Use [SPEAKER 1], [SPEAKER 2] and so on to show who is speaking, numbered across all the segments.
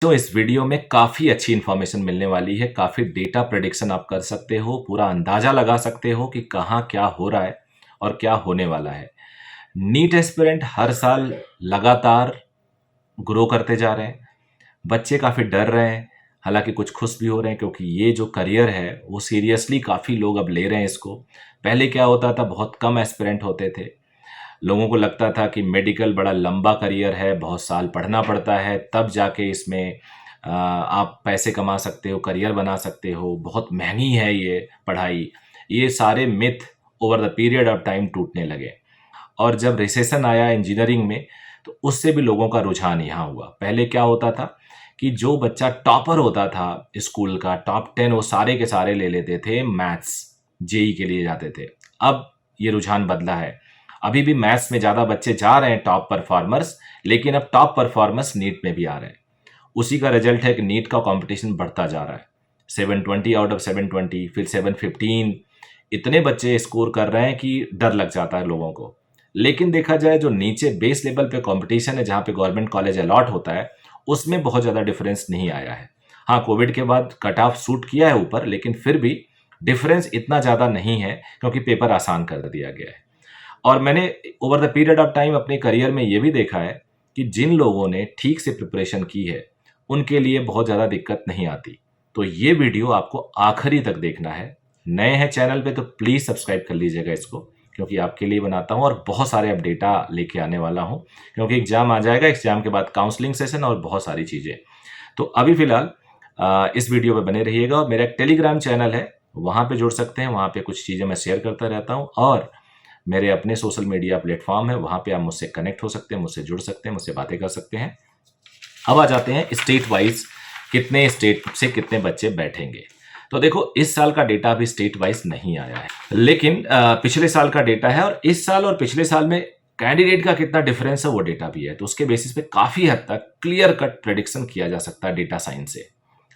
[SPEAKER 1] तो इस वीडियो में काफ़ी अच्छी इन्फॉर्मेशन मिलने वाली है, काफ़ी डेटा प्रेडिक्शन आप कर सकते हो, पूरा अंदाज़ा लगा सकते हो कि कहाँ क्या हो रहा है और क्या होने वाला है। नीट एस्पिरेंट हर साल लगातार ग्रो करते जा रहे हैं। बच्चे काफ़ी डर रहे हैं, हालांकि कुछ खुश भी हो रहे हैं क्योंकि ये जो करियर है वो सीरियसली काफ़ी लोग अब ले रहे हैं इसको। पहले क्या होता था, बहुत कम एस्पिरेंट होते थे। लोगों को लगता था कि मेडिकल बड़ा लंबा करियर है, बहुत साल पढ़ना पड़ता है, तब जाके इसमें आप पैसे कमा सकते हो, करियर बना सकते हो, बहुत महंगी है ये पढ़ाई। ये सारे myth over the period of time टूटने लगे। और जब रिसेशन आया इंजीनियरिंग में, तो उससे भी लोगों का रुझान यहाँ हुआ। पहले क्या होता था कि जो बच्चा टॉपर होता था स्कूल का, टॉप 10 वो सारे के सारे ले लेते थे मैथ्स, जेई के लिए जाते थे। अब ये रुझान बदला है, अभी भी मैथ्स में ज़्यादा बच्चे जा रहे हैं टॉप परफॉर्मर्स, लेकिन अब टॉप परफॉर्मर्स नीट में भी आ रहे हैं। उसी का रिजल्ट है कि नीट का कंपटीशन बढ़ता जा रहा है। 720 आउट ऑफ 720, फिर 715, इतने बच्चे स्कोर कर रहे हैं कि डर लग जाता है लोगों को। लेकिन देखा जाए जो नीचे बेस लेवल पे कंपटीशन है, जहाँ पे गवर्नमेंट कॉलेज अलॉट होता है, उसमें बहुत ज़्यादा डिफरेंस नहीं आया है। हाँ, कोविड के बाद कट ऑफ शूट किया है ऊपर, लेकिन फिर भी डिफरेंस इतना ज़्यादा नहीं है क्योंकि पेपर आसान कर दिया गया है। और मैंने over the period of time अपने करियर में ये भी देखा है कि जिन लोगों ने ठीक से प्रिपरेशन की है उनके लिए बहुत ज़्यादा दिक्कत नहीं आती। तो ये वीडियो आपको आखिरी तक देखना है। नए हैं चैनल पे तो प्लीज़ सब्सक्राइब कर लीजिएगा इसको, क्योंकि आपके लिए बनाता हूँ और बहुत सारे अब डेटा लेके आने वाला हूँ, क्योंकि एग्जाम आ जाएगा, एग्जाम के बाद काउंसलिंग सेशन और बहुत सारी चीज़ें। तो अभी फ़िलहाल इस वीडियो पे बने रहिएगा। और मेरा एक टेलीग्राम चैनल है, वहाँ पे जुड़ सकते हैं, वहाँ पे कुछ चीज़ें मैं शेयर करता रहता हूँ। और मेरे अपने सोशल मीडिया प्लेटफॉर्म है, वहाँ पे आप मुझसे कनेक्ट हो सकते हैं, मुझसे जुड़ सकते हैं, मुझसे बातें कर सकते हैं। अब आ जाते हैं स्टेट वाइज, कितने स्टेट से कितने बच्चे बैठेंगे। तो देखो, इस साल का डेटा अभी स्टेट वाइज नहीं आया है, लेकिन पिछले साल का डेटा है, और इस साल और पिछले साल में कैंडिडेट का कितना डिफरेंस है वो डेटा भी है। तो उसके बेसिस पे काफ़ी हद तक क्लियर कट प्रेडिक्शन किया जा सकता है डेटा साइंस से।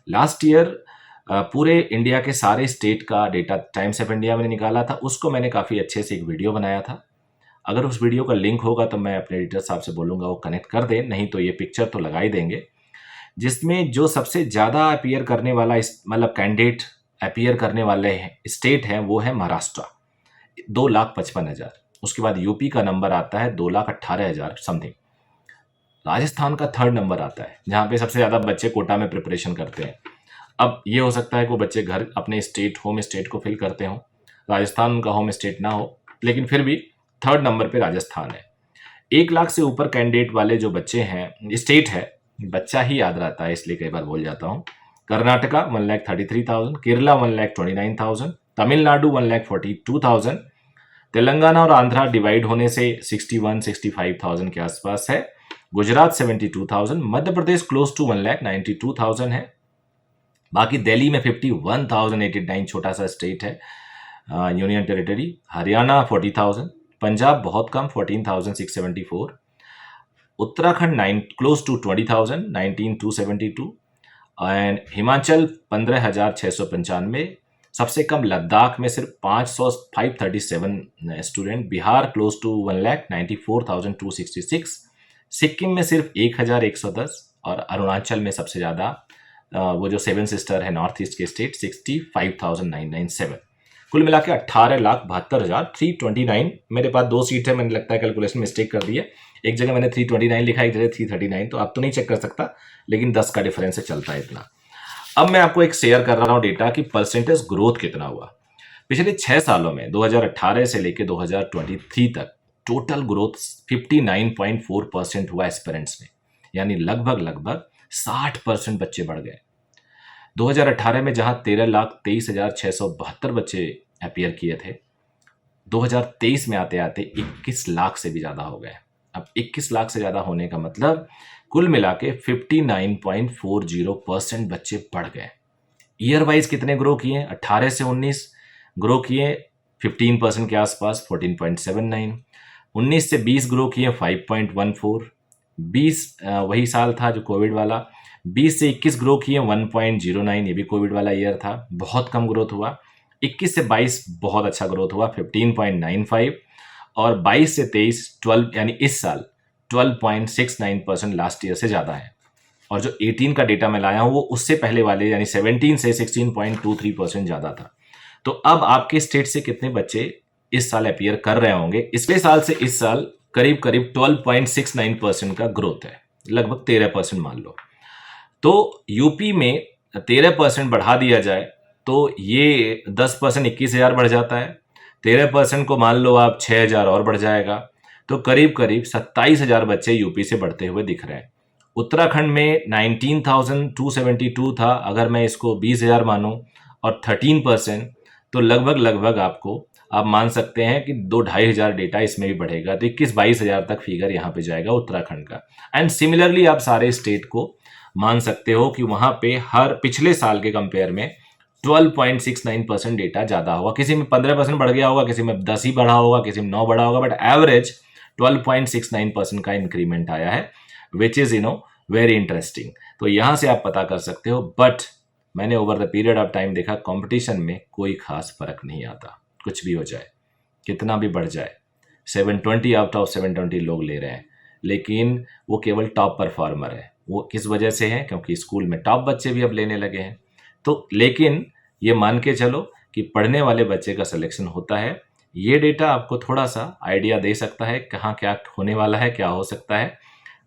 [SPEAKER 1] लास्ट ईयर पूरे इंडिया के सारे स्टेट का डेटा टाइम्स ऑफ इंडिया में निकाला था, उसको मैंने काफ़ी अच्छे से एक वीडियो बनाया था। अगर उस वीडियो का लिंक होगा तो मैं अपने एडिटर साहब से बोलूँगा वो कनेक्ट कर दें, नहीं तो ये पिक्चर तो लगा ही देंगे, जिसमें जो सबसे ज़्यादा अपीयर करने वाला मतलब कैंडिडेट अपीयर करने वाले स्टेट हैं वो है महाराष्ट्र, 2,55,000। उसके बाद यूपी का नंबर आता है 2,18,000 समथिंग। राजस्थान का थर्ड नंबर आता है, जहाँ पे सबसे ज़्यादा बच्चे कोटा में प्रिपरेशन करते हैं। अब ये हो सकता है कि वो बच्चे घर अपने स्टेट, होम स्टेट को फिल करते हों, राजस्थान उनका होम स्टेट ना हो, लेकिन फिर भी थर्ड नंबर पे राजस्थान है। 1 लाख से ऊपर कैंडिडेट वाले जो बच्चे हैं, स्टेट है, बच्चा ही याद रहता है इसलिए कई बार भूल जाता हूँ। कर्नाटका 1,33,000, केरला 1,29,000, तमिलनाडु 1,42,000, तेलंगाना और आंध्रा डिवाइड होने से 61-65,000 के आसपास है। गुजरात 72,000, मध्य प्रदेश क्लोज टू 1,92,000 है। बाकी दिल्ली में 51,089, छोटा सा स्टेट है, यूनियन टेरिटरी। हरियाणा 40,000, पंजाब बहुत कम 14,674, Uttarakhand 9 close to 20,000, 19,272, and Himachal 15,695। सबसे कम लद्दाख में सिर्फ 537 student. Bihar close to 1,94,266। Sikkim में सिर्फ 1,110, और अरुणाचल में सबसे ज़्यादा वो जो 7 सिस्टर है नॉर्थ ईस्ट के स्टेट, 65,997। कुल मिला के 18,72,329। मेरे पास 2 सीट है, मैंने लगता है कैलकुलेशन मिस्टेक कर दी है, एक जगह मैंने 329 लिखा, एक जगह 339, तो आप तो नहीं चेक कर सकता, लेकिन 10 का डिफरेंस चलता है इतना। अब मैं आपको एक शेयर कर रहा हूँ डेटा कि परसेंटेज ग्रोथ कितना हुआ पिछले 6 सालों में। 2018 से लेकर 2023 तक टोटल ग्रोथ 59.4% हुआ एस्पिरेंट्स में, यानी लगभग 60% बच्चे बढ़ गए। 2018 में जहां 13,23,672 बच्चे अपीयर किए थे, 2023 में आते आते 21 लाख से भी ज़्यादा हो गए। अब 21 लाख से ज़्यादा होने का मतलब कुल मिला के 59.40% बच्चे बढ़ गए। ईयर वाइज कितने ग्रो किए? 18 से 19 ग्रो किए 15% के आसपास, 14.79। 19 से 20 ग्रो किए 5.14। 20 वही साल था जो कोविड वाला। 20 से 21 ग्रो किए 1.09, ये भी कोविड वाला ईयर था, बहुत कम ग्रोथ हुआ। 21 से 22 बहुत अच्छा ग्रोथ हुआ 15.95, और 22 से 23 12, यानी इस साल 12.69% लास्ट ईयर से ज़्यादा है। और जो 18 का डेटा मैं लाया हूं वो उससे पहले वाले यानी 17 से 16.23% ज़्यादा था। तो अब आपके स्टेट से कितने बच्चे इस साल अपीयर कर रहे होंगे? पिछले साल से इस साल करीब करीब 12.69% का ग्रोथ है, लगभग 13% मान लो। तो यूपी में 13% बढ़ा दिया जाए तो ये 10% 21,000 बढ़ जाता है। 13% को मान लो आप 6,000 और बढ़ जाएगा, तो करीब करीब 27,000 बच्चे यूपी से बढ़ते हुए दिख रहे हैं। उत्तराखंड में 19,272 था, अगर मैं इसको 20,000 मानूं और 13%, तो लगभग लगभग आपको आप मान सकते हैं कि 2-2,500 डेटा इसमें भी बढ़ेगा, तो 21-22,000 तक फिगर यहाँ पे जाएगा उत्तराखंड का। एंड सिमिलरली आप सारे स्टेट को मान सकते हो कि वहां पे हर पिछले साल के कंपेयर में 12.69% डेटा ज़्यादा होगा। किसी में 15% बढ़ गया होगा, किसी में 10 ही बढ़ा होगा, किसी में 9 बढ़ा होगा, बट एवरेज 12.69% का इंक्रीमेंट आया है, विच इज़ वेरी इंटरेस्टिंग। तो यहाँ से आप पता कर सकते हो, बट मैंने over the period of time देखा कंपटीशन में कोई खास फर्क नहीं आता, कुछ भी हो जाए, कितना भी बढ़ जाए। 720 आउट ऑफ 720 लोग ले रहे हैं, लेकिन वो केवल टॉप परफॉर्मर है। वो किस वजह से है? क्योंकि स्कूल में टॉप बच्चे भी अब लेने लगे हैं। तो लेकिन ये मान के चलो कि पढ़ने वाले बच्चे का सिलेक्शन होता है। ये डेटा आपको थोड़ा सा आइडिया दे सकता है कहाँ क्या होने वाला है, क्या हो सकता है।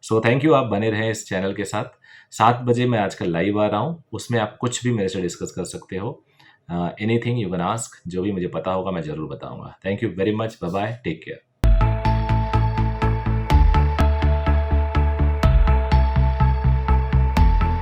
[SPEAKER 1] सो थैंक यू, आप बने रहें इस चैनल के साथ। 7 बजे मैं आजकल लाइव आ रहा हूँ, उसमें आप कुछ भी मेरे से डिस्कस कर सकते हो। एनीथिंग यू कैन आस्क, जो भी मुझे पता होगा मैं ज़रूर बताऊंगा। Thank you very much, bye bye, take care.